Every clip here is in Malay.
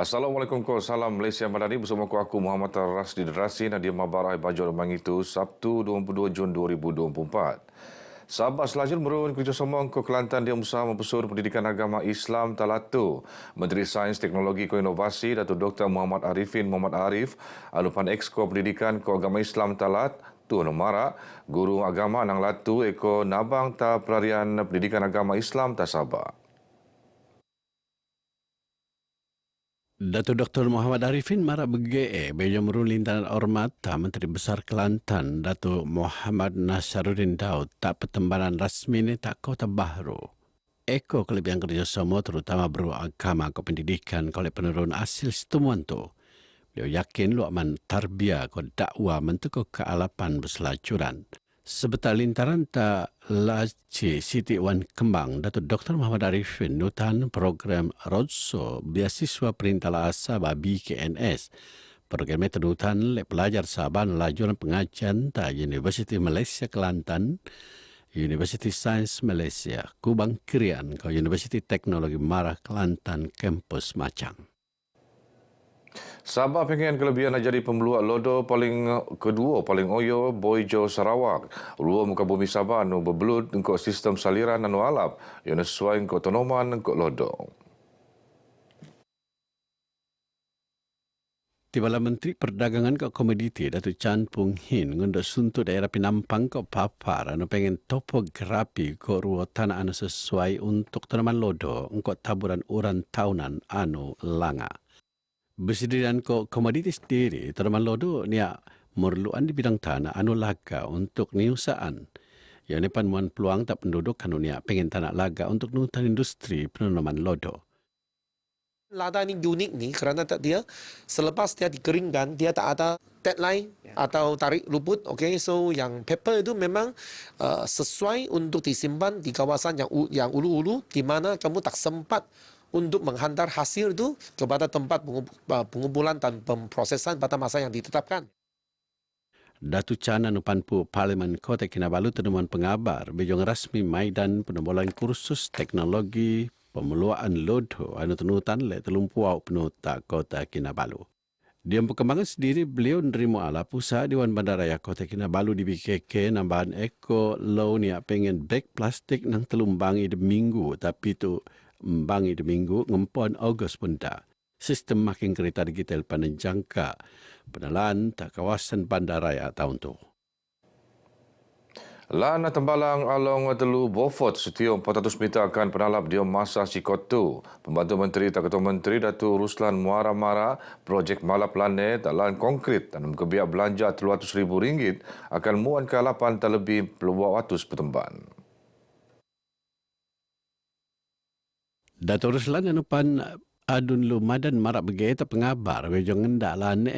Assalamualaikum, salam Malaysia Madani bersama aku Muhammad Rasdi Derasi Nadia Mabarai Bajor Mangitu Sabtu 22 Jun 2024. Sabah selajur merun kerjasama ke Kelantan dia usaha mempesur pendidikan agama Islam Talatu. Menteri Sains, Teknologi dan Inovasi Datuk Dr. Muhammad Arifin Muhammad Arif, Alupan Exko Pendidikan ke Agama Islam Talat, Tu Nomara, Guru Agama Nang Latu Eko Nabang Ta Pelarian Pendidikan Agama Islam Ta Sabah. Datuk Dr. Muhammad Arifin Mara BGE Bejo Merun Lintaran Hormat Menteri Besar Kelantan Datuk Muhammad Nasaruddin Daud tak pertembaran rasmi ni tak Kota Bahru. Eko kelebihan kerjasama terutama beragama ke pendidikan oleh penurun hasil setemuan tu. Beliau yakin luakman tarbiyah ke dakwah mentuk kealapan berselacuran. Sebetul lintaran tak Laci Siti Wan Kembang, Datuk Dr. Muhammad Arifin nutan program Roadshow Beasiswa Perintah Sabah BKNS. Program itu nutan le pelajar Sabah lajuran pengajian ta Universiti Malaysia Kelantan, Universiti Sains Malaysia, Kubang Kirian ke Universiti Teknologi Mara Kelantan Kampus Macang. Sabah pengen kelebihan nak jadi pemeluak lodo paling paling oyo Boijo Sarawak. Rua muka bumi Sabah anu berbelut untuk sistem saliran anu alap yang sesuai untuk otonoman untuk lodo. Tibala Menteri Perdagangan ke Komoditi Datuk Chan Pung Hin ngundur suntuk daerah Penampang ke Papar anu pengen topografi ke ruang tanah anu sesuai untuk tanaman lodo untuk taburan uran tahunan anu langa. Bersediaan komoditi sendiri, tanaman lodo ni memerlukan di bidang tanah anu laga untuk niusaan. Yang ni panuan peluang tak penduduk anu ni pengen tanah laga untuk nutan industri penanaman lodo. Lada ni unik ni kerana dia selepas dia dikeringkan dia tak ada deadline atau tarik luput. Okay, so yang paper itu memang sesuai untuk disimpan di kawasan yang ulu-ulu di mana kamu tak sempat untuk menghantar hasil itu kepada tempat pengumpulan dan pemprosesan pada masa yang ditetapkan. Datuk Chan anu panpu Parlimen Kota Kinabalu temuan pengabar bejong rasmi maidan penembolan kursus teknologi pemeluaan lodo anu tenutan le telumpuau penuta Kota Kinabalu. Dia perkembangan sendiri beliau nerima ala pusat Dewan Bandaraya Kota Kinabalu di BKK nambahan eko low ni pengen beg plastik nang telumbangi de minggu tapi tu bangi de minggu ngempon Ogos pun dah. Sistem makin kereta digital panen jangka penalaan tak kawasan bandaraya tahun tu. Lana tembalang along telu Beaufort setiap 400 meter akan penalap dia masa Sikotu. Pembantu Menteri Tak Ketua Menteri Datuk Ruslan Muara Mara, projek Malap Planet lan konkret dan kebiak belanja RM200,000 akan muan ke alapan terlebih peluang watus pertemban. Datuk Ruslan anupan adun lu madan marak begitu pengabar wejong ngendak lan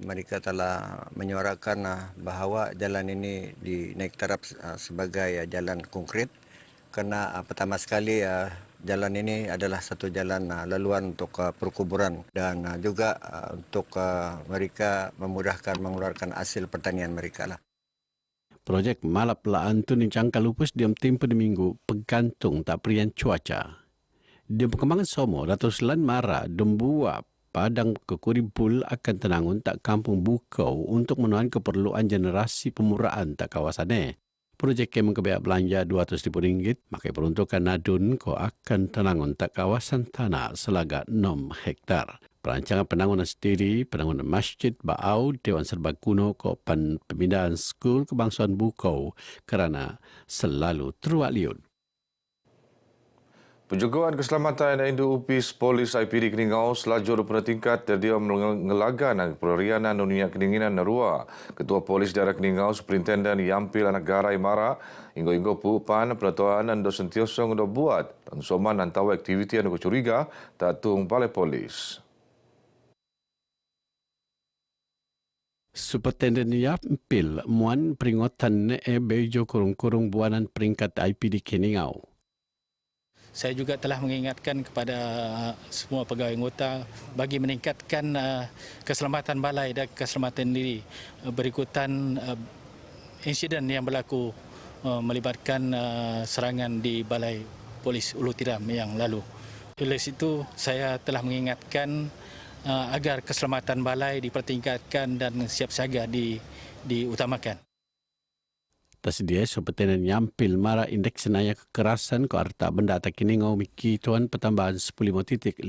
Mereka telah menyuarakan bahawa jalan ini dinaik taraf sebagai jalan konkret kerana pertama sekali jalan ini adalah satu jalan laluan untuk perkuburan dan juga untuk mereka memudahkan mengeluarkan hasil pertanian mereka lah. Projek Malap Laan tu ni jangka lupus diam tempoh di minggu bergantung tak perian cuaca. Dia perkembangan somo Datuk Ruslan Mara dembua padang kekuribul akan tenangun tak kampung Bukau untuk menuan keperluan generasi pemuraan tak kawasan Projek yang mengkebiak belanja RM200,000 makai peruntukan nadun ko akan tenangun tak kawasan tanah selaga 6 hektar. Perancangan penangunan sendiri, penangunan masjid, ba'au, Dewan Serbaguna ko pemindahan skul kebangsaan Bukau kerana selalu teruak liut. Penjagaan Keselamatan Indo Upis Polis IPD Keningau selajur pada tingkat dia mengelagan pelarianan dunia kedinginan narua. Ketua Polis Daerah Keningau Superintenden Yampil Anak Garai Mara hingga pupan peraturan ando sentiasa ando buat dan soman antau aktiviti ando kecuriga tak tung balai polis. Superintenden Yampil muan peringatan bejo kurung-kurung buanan peringkat IPD Keningau. Saya juga telah mengingatkan kepada semua pegawai anggota bagi meningkatkan keselamatan balai dan keselamatan diri berikutan insiden yang berlaku melibatkan serangan di Balai Polis Ulu Tiram yang lalu. Oleh situ saya telah mengingatkan agar keselamatan balai dipertingkatkan dan siap siaga diutamakan. Tersedia seperti nyampil mara indeks senaya kekerasan ko arta benda tak kini ngau miki tuan pertambahan 10.5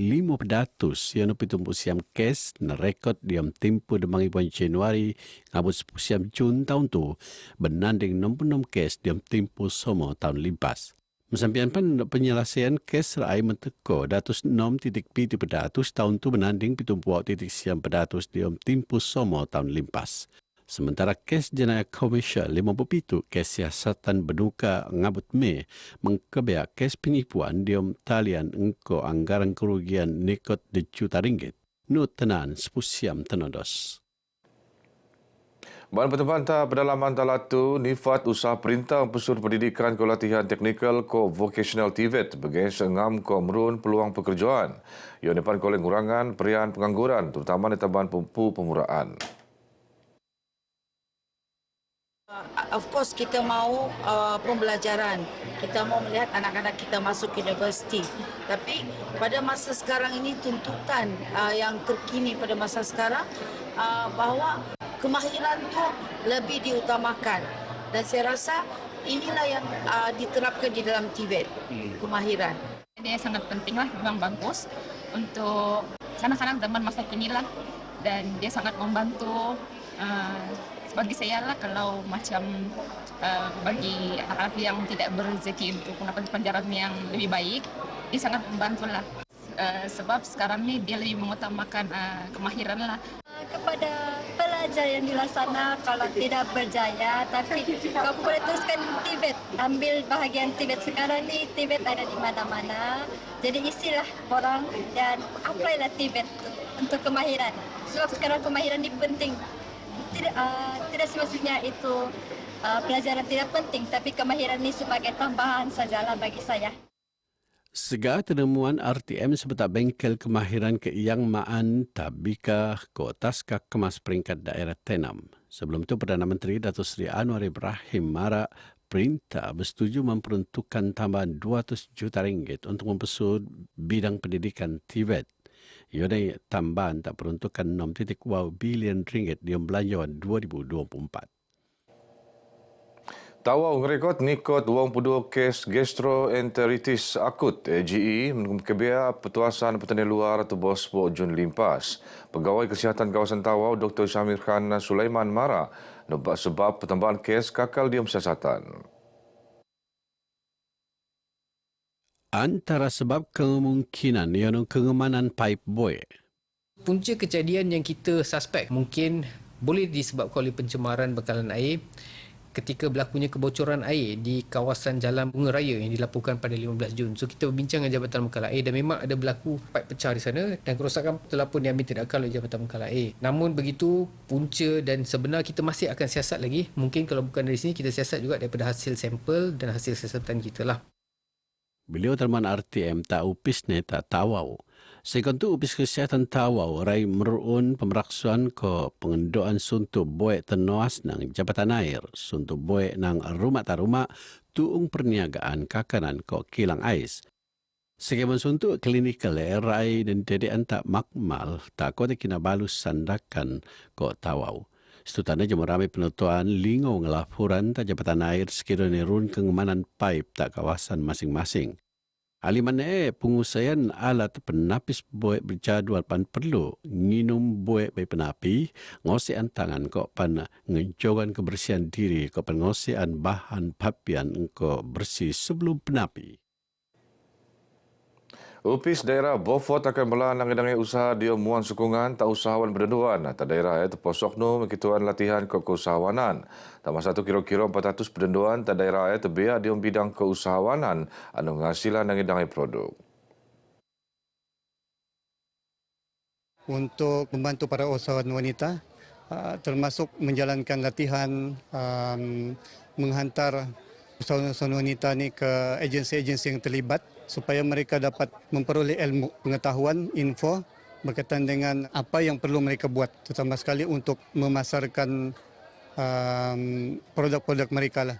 yang pitumpu siam kes na rekod diam tempo demangi bulan Januari ngabut siam Jun tahun tu benanding 66 kes diam tempo somo tahun limpas. Mesampian pan penyelesaian kes rai menteko datus 6.7 pedatus tahun tu benanding pitumpu titik siam pedatus diam tempo somo tahun limpas. Sementara kes jenayah komersial 57 kes siasatan benuka ngabut Mei mengkebeak kes penipuan diom talian engko anggaran kerugian nekot juta ringgit. Nut tenan sepusiam tenodos. Bahan pertemuan pedalaman talatu nifat usaha perintah pesur pendidikan ko latihan teknikal ko vocational TVET bagi sengam ko merun peluang pekerjaan. Ia depan ko lengurangan perian pengangguran terutama di taban pempu pemuraan. Of course kita mau pembelajaran, kita mau melihat anak-anak kita masuk universiti. Tapi pada masa sekarang ini tuntutan yang terkini pada masa sekarang bahawa kemahiran tu lebih diutamakan. Dan saya rasa inilah yang diterapkan di dalam TVET, kemahiran. Dia sangat pentinglah, memang bagus untuk anak-anak zaman masa kini lah, dan dia sangat membantu. Bagi saya lah kalau macam bagi anak-anak yang tidak berrezeki untuk mendapat pelajaran yang lebih baik, dia sangat membantu lah. Sebab sekarang ni dia lebih mengutamakan kemahiran lah. Kepada pelajar yang di luar sana, kalau tidak berjaya, tapi kamu boleh teruskan TVET, ambil bahagian TVET. Sekarang ni TVET ada di mana-mana, jadi isilah orang dan apply-lah TVET untuk kemahiran. Sebab sekarang kemahiran ini penting. Tidak semestinya itu pelajaran tidak penting, tapi kemahiran ini sebagai tambahan sajalah bagi saya. Segala penemuan RTM sebetar bengkel kemahiran ke Yang Maan Tabika Kotaska kemas peringkat daerah Tenam. Sebelum itu Perdana Menteri Datuk Seri Anwar Ibrahim Mara perintah bersetuju memperuntukkan tambahan 200 juta ringgit untuk mempersud bidang pendidikan TVET. Ia tambahan tak peruntukan 6.2 bilion ringgit di belanjawan 2024. Tawau ngerekod nikot 22 kes gastroenteritis akut AGE mengkebia petuasan petani luar atau Bospo Jun limpas. Pegawai Kesihatan Kawasan Tawau Dr. Syamir Khan Sulaiman Mara nampak sebab pertambahan kes kakal diam siasatan. Antara sebab kemungkinan ialah kengemanan pipe boy. Punca kejadian yang kita suspek mungkin boleh disebabkan oleh pencemaran bekalan air ketika berlakunya kebocoran air di kawasan Jalan Bunga Raya yang dilaporkan pada 15 Jun. So kita berbincang dengan Jabatan Bekalan Air dan memang ada berlaku pipe pecah di sana dan kerosakan telah pun diambil tindakan oleh Jabatan Bekalan Air. Namun begitu punca dan sebenar kita masih akan siasat lagi. Mungkin kalau bukan dari sini kita siasat juga daripada hasil sampel dan hasil siasatan kita lah. Beliau terman RTM tak upis neta Tawau. Sekontu upis kesihatan Tawau rai merun pemeraksuan ke pengendoan suntuk boek tenoas nang Jabatan Air, suntuk boek nang rumah tarumah tuung perniagaan kakanan ke kilang ais. Sekian suntuk klinikal rai dan dedean tak makmal tak kau kina balus sandakan ke Tawau. Setutana jemur ramai penutuan lingo ngelaporan tak Jabatan Air sekiranya run kengemanan pipe tak kawasan masing-masing. Aliman pengusahaan alat penapis buat berjadual pan perlu nginum buat bayi penapi, ngosian tangan kok pan ngejogan kebersihan diri kok pan ngosian bahan papian kok bersih sebelum penapi. Upis daerah Beaufort akan melanang dangai usaha dia muan sokongan tak usahawan berdenduan. Tak daerah terposok no mengituan latihan ke keusahawanan. Tak masa tu kira-kira 400 berdenduan tak daerah terbiak dia bidang keusahawanan anu ngasilan dangai produk. Untuk membantu para usahawan wanita termasuk menjalankan latihan menghantar usahawan wanita ni ke agensi-agensi yang terlibat supaya mereka dapat memperoleh ilmu, pengetahuan, info berkaitan dengan apa yang perlu mereka buat, terutama sekali untuk memasarkan produk-produk mereka lah.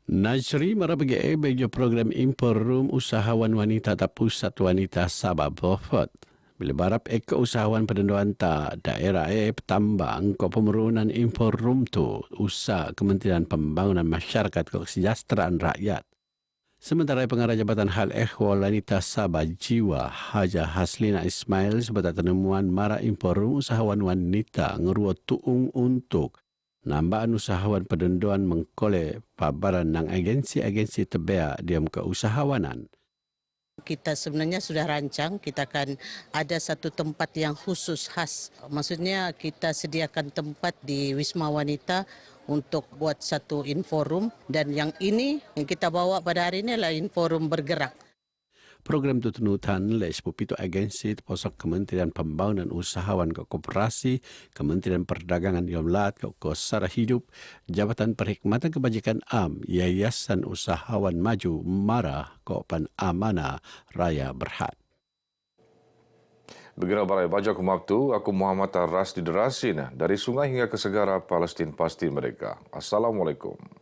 Najri mara BGE bejo program impor rum usahawan wanita tak pusat wanita Sabah Beaufort. Bila barap usahawan penentuan tak daerah petambah angko pemerunan impor rum tu usaha Kementerian Pembangunan Masyarakat Kesejahteraan Rakyat. Sementara pengarah Jabatan Hal Ehwal Wanita Sabah Jiwa Haja Haslina Ismail sebagai temuan mara impor rum usahawan wanita ngeruat tuung untuk nambahan usahawan pendenduan mengkolek pabaran ng agensi-agensi tebea diam keusahawanan. Kita sebenarnya sudah rancang, kita akan ada satu tempat yang khusus khas. Maksudnya kita sediakan tempat di Wisma Wanita untuk buat satu inforum dan yang ini yang kita bawa pada hari ini adalah inforum bergerak. Program itu tunutan oleh sepupito agensi terpusat Kementerian Pembangunan Usahawan ke Koperasi, Kementerian Perdagangan Yomlat ke Sara Hidup, Jabatan Perkhidmatan Kebajikan Am, Yayasan Usahawan Maju Mara Kopan Amana Raya Berhad. Begini barai baca kumabtu, aku Muhammad Ras di Derasin dari sungai hingga ke segara Palestin pasti mereka. Assalamualaikum.